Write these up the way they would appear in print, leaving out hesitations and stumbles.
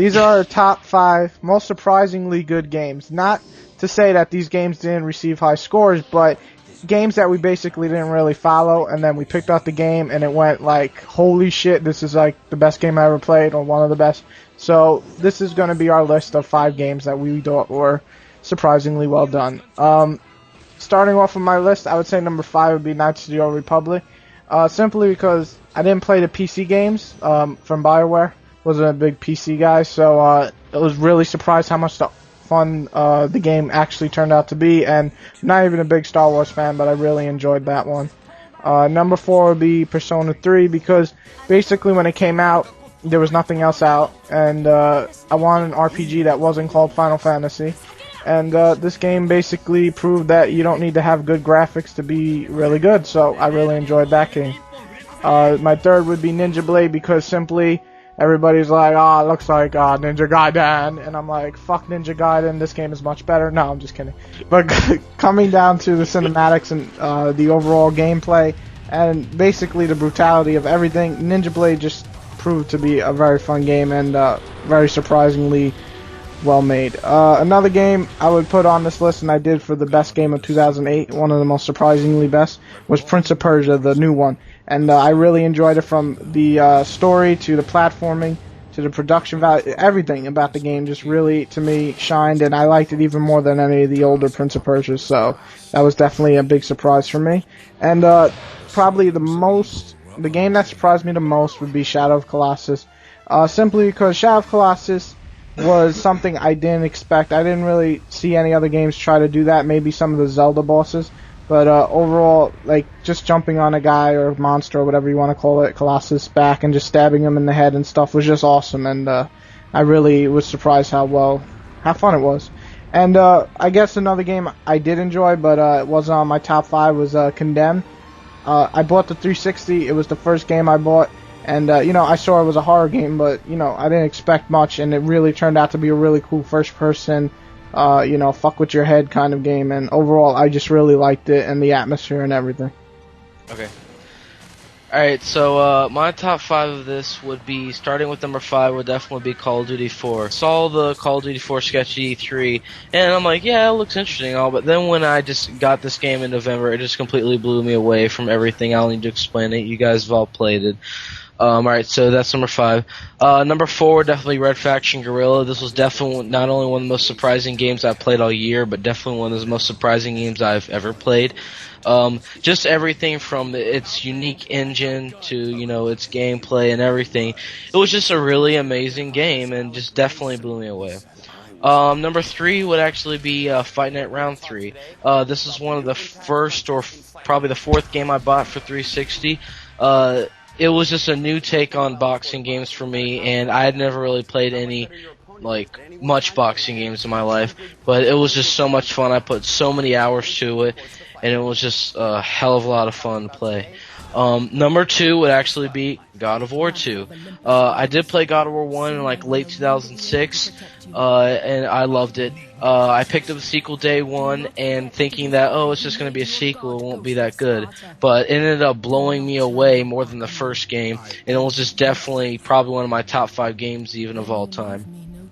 These are our top 5 most surprisingly good games. Not to say that these games didn't receive high scores, but games that we basically didn't really follow, and then we picked up the game and it went like, holy shit, this is like the best game I ever played, or one of the best. So this is going to be our list of 5 games that we thought were surprisingly well done. Starting off with my list, I would say number 5 would be Knights of the Old Republic. Simply because I didn't play the PC games from BioWare. Wasn't a big PC guy, so I was really surprised how much fun the game actually turned out to be. And I'm not even a big Star Wars fan, but I really enjoyed that one. Number 4 would be Persona 3, because basically when it came out, there was nothing else out, and I wanted an RPG that wasn't called Final Fantasy. And this game basically proved that you don't need to have good graphics to be really good, so I really enjoyed that game. My third would be Ninja Blade, because simply everybody's like, it looks like Ninja Gaiden, and I'm like, fuck Ninja Gaiden, this game is much better. No, I'm just kidding. But coming down to the cinematics and the overall gameplay, and basically the brutality of everything, Ninja Blade just proved to be a very fun game, and very surprisingly well made. Another game I would put on this list, and I did for the best game of 2008, one of the most surprisingly best, was Prince of Persia, the new one. And I really enjoyed it, from the story to the platforming to the production value. Everything about the game just really, to me, shined, and I liked it even more than any of the older Prince of Persia, so that was definitely a big surprise for me. And probably the game that surprised me the most would be Shadow of Colossus, simply because Shadow of Colossus was something I didn't expect. I didn't really see any other games try to do that, maybe some of the Zelda bosses, but overall, like, just jumping on a guy or monster or whatever you want to call it, Colossus, back and just stabbing him in the head and stuff was just awesome, and I really was surprised how fun it was. And I guess another game I did enjoy, but it wasn't on my top 5, was Condemned. I bought the 360, it was the first game I bought, and, I saw it was a horror game, but, I didn't expect much, and it really turned out to be a really cool first-person, fuck with your head kind of game, and overall, I just really liked it, and the atmosphere and everything. Okay. Alright, so, my top 5 of this would be, starting with number 5, would definitely be Call of Duty 4. Saw the Call of Duty 4 sketch at E3, and I'm like, yeah, it looks interesting and all, but then when I just got this game in November, it just completely blew me away from everything. I don't need to explain it. You guys have all played it. Alright, so that's number 5. Number 4, definitely Red Faction Guerrilla. This was definitely not only one of the most surprising games I've played all year, but definitely one of the most surprising games I've ever played. Just everything from its unique engine to, its gameplay and everything. It was just a really amazing game, and just definitely blew me away. Number 3 would actually be Fight Night Round 3. This is one of the first, or probably the 4th game I bought for 360. It was just a new take on boxing games for me, and I had never really played any, much boxing games in my life, but it was just so much fun. I put so many hours to it, and it was just a hell of a lot of fun to play. Number 2 would actually be God of War 2. I did play God of War 1 in late 2006, and I loved it. I picked up the sequel day 1 and thinking that, it's just going to be a sequel, it won't be that good. But it ended up blowing me away more than the first game, and it was just definitely probably one of my top 5 games even of all time.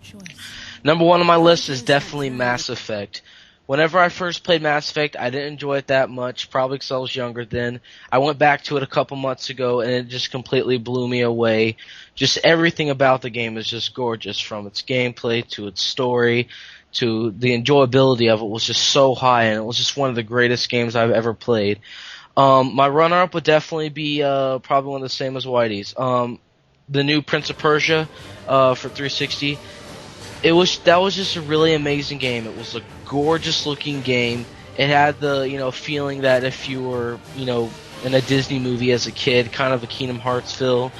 Number 1 on my list is definitely Mass Effect. Whenever I first played Mass Effect, I didn't enjoy it that much, probably because I was younger then. I went back to it a couple months ago, and it just completely blew me away. Just everything about the game is just gorgeous, from its gameplay to its story to the enjoyability of it was just so high, and it was just one of the greatest games I've ever played. My runner-up would definitely be probably one of the same as Whitey's. The new Prince of Persia for 360. That was just a really amazing game. It was a gorgeous looking game. It had the, feeling that if you were, in a Disney movie as a kid, kind of a Kingdom Hearts feel.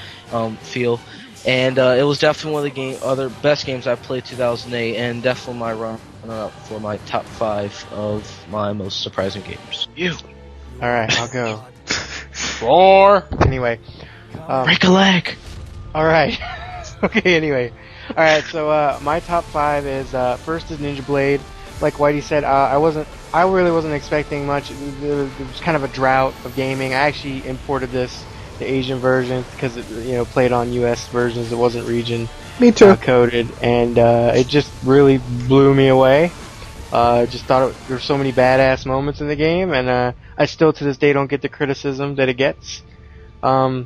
And it was definitely one of the other best games I played 2008, and definitely my runner-up for my top 5 of my most surprising games. You. Alright, I'll go. Roar! Anyway. Break a leg! Alright. Okay, anyway. Alright, so my top 5 is, first is Ninja Blade. Like Whitey said, I really wasn't expecting much. There was kind of a drought of gaming. I actually imported the Asian version, because it, played on US versions, it wasn't region. Me too. Coded, and it just really blew me away. Just thought there were so many badass moments in the game, and I still to this day don't get the criticism that it gets. My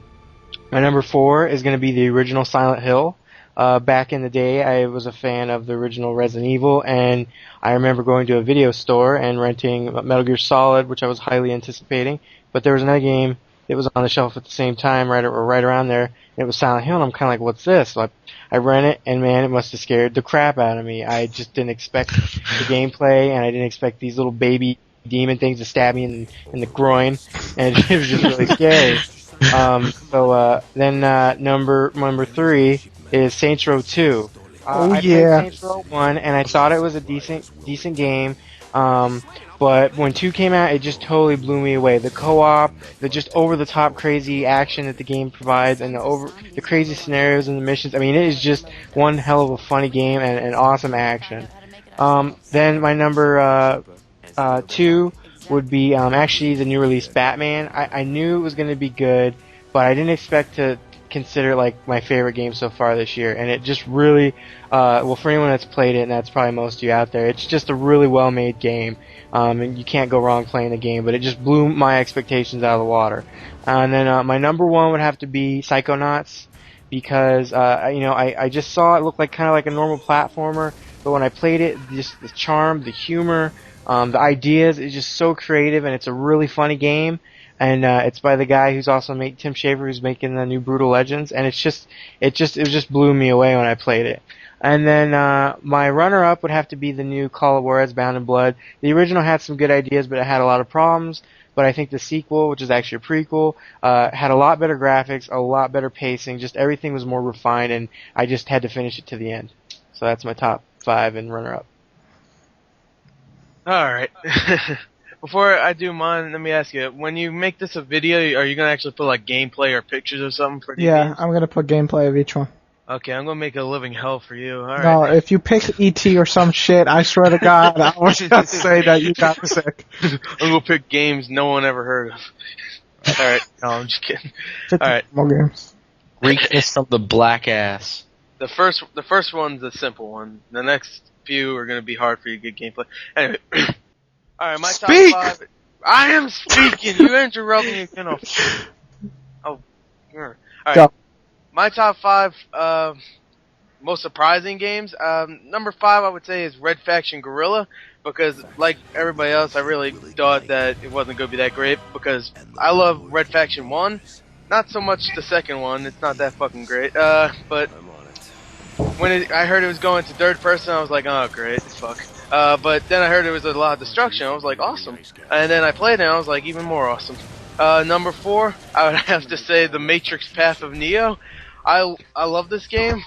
number 4 is going to be the original Silent Hill. Back in the day, I was a fan of the original Resident Evil, and I remember going to a video store and renting Metal Gear Solid, which I was highly anticipating. But there was another game that was on the shelf at the same time, right around there. And it was Silent Hill, and I'm kind of like, "What's this?" So I rent it, and man, it must have scared the crap out of me. I just didn't expect the gameplay, and I didn't expect these little baby demon things to stab me in the groin, and it was just really scary. Then number 3 is Saints Row 2. I played Saints Row 1, and I thought it was a decent game. But when 2 came out, it just totally blew me away. The co-op, the just over-the-top crazy action that the game provides, and the crazy scenarios and the missions. I mean, it is just one hell of a funny game and awesome action. Then my number 2 would be actually the new release Batman. I knew it was going to be good, but I didn't expect to consider like my favorite game so far this year, and it just really well, for anyone that's played it, and that's probably most of you out there, it's just a really well made game, and you can't go wrong playing the game, but it just blew my expectations out of the water. And then my number 1 would have to be Psychonauts, because I just saw it look like kind of like a normal platformer, but when I played it, just the charm, the humor, the ideas is just so creative, and it's a really funny game. And it's by the guy who's also made Tim Schafer, who's making the new Brutal Legends, and it just blew me away when I played it. And then my runner-up would have to be the new Call of Juarez Bound in Blood. The original had some good ideas, but it had a lot of problems. But I think the sequel, which is actually a prequel, had a lot better graphics, a lot better pacing. Just everything was more refined, and I just had to finish it to the end. So that's my top 5 and runner-up. All right. Before I do mine, let me ask you: when you make this a video, are you gonna actually put like gameplay or pictures or something for these games? I'm gonna put gameplay of each one. Okay, I'm gonna make it a living hell for you. All right. No, if you pick ET or some shit, I swear to God, I was gonna say that you got sick. I'm gonna pick games no one ever heard of. All right, no, I'm just kidding. All right, more games. Weakness from the black ass. The first one's a simple one. The next few are gonna be hard for you to get gameplay. Anyway. All right, my top 5. I am speaking. You interrupt me again. All right. Go. My top 5 most surprising games. Number 5, I would say, is Red Faction Guerrilla, because like everybody else, I really thought that it wasn't going to be that great, because I love Red Faction 1. Not so much the second one. It's not that fucking great. But when I heard it was going to third person, I was like, oh, great, fuck. But then I heard there was a lot of destruction. I was like, awesome. And then I played it, and I was like, even more awesome. Number 4, I would have to say The Matrix Path of Neo. I love this game.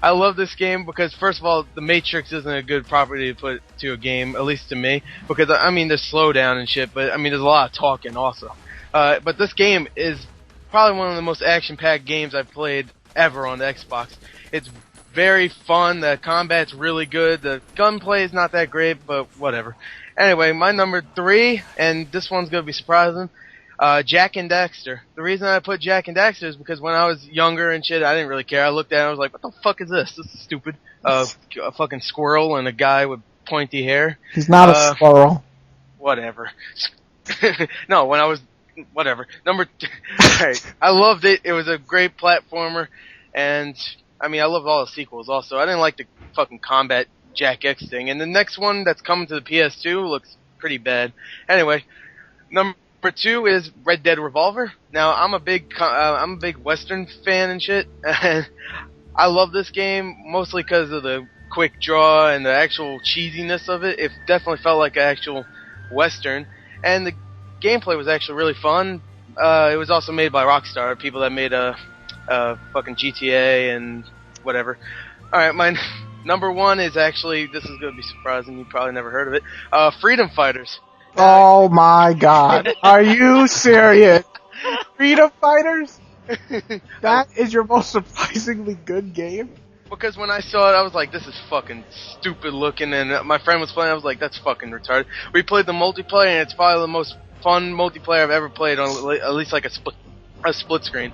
I love this game because, first of all, The Matrix isn't a good property to put to a game, at least to me. Because, I mean, there's slowdown and shit, but, I mean, there's a lot of talking also. But this game is probably one of the most action-packed games I've played ever on the Xbox. It's very fun. The combat's really good. The gunplay is not that great, but whatever. Anyway, my number 3, and this one's gonna be surprising, Jak and Daxter. The reason I put Jak and Daxter is because when I was younger and shit, I didn't really care. I looked at it and I was like, what the fuck is this? This is stupid. A fucking squirrel and a guy with pointy hair. He's not a squirrel. Whatever. No, when I was... Whatever. Alright, I loved it. It was a great platformer, and... I mean, I loved all the sequels also. I didn't like the fucking combat Jak X thing. And the next one that's coming to the PS2 looks pretty bad. Anyway, number 2 is Red Dead Revolver. Now, I'm a big Western fan and shit. And I love this game mostly because of the quick draw and the actual cheesiness of it. It definitely felt like an actual Western. And the gameplay was actually really fun. It was also made by Rockstar, people that made fucking GTA and whatever. Alright, my number 1 is actually, this is going to be surprising, you probably never heard of it, Freedom Fighters. Oh my God. Are you serious? Freedom Fighters? That is your most surprisingly good game? Because when I saw it, I was like, this is fucking stupid looking, and my friend was playing, I was like, that's fucking retarded. We played the multiplayer, and it's probably the most fun multiplayer I've ever played on at least like a split screen.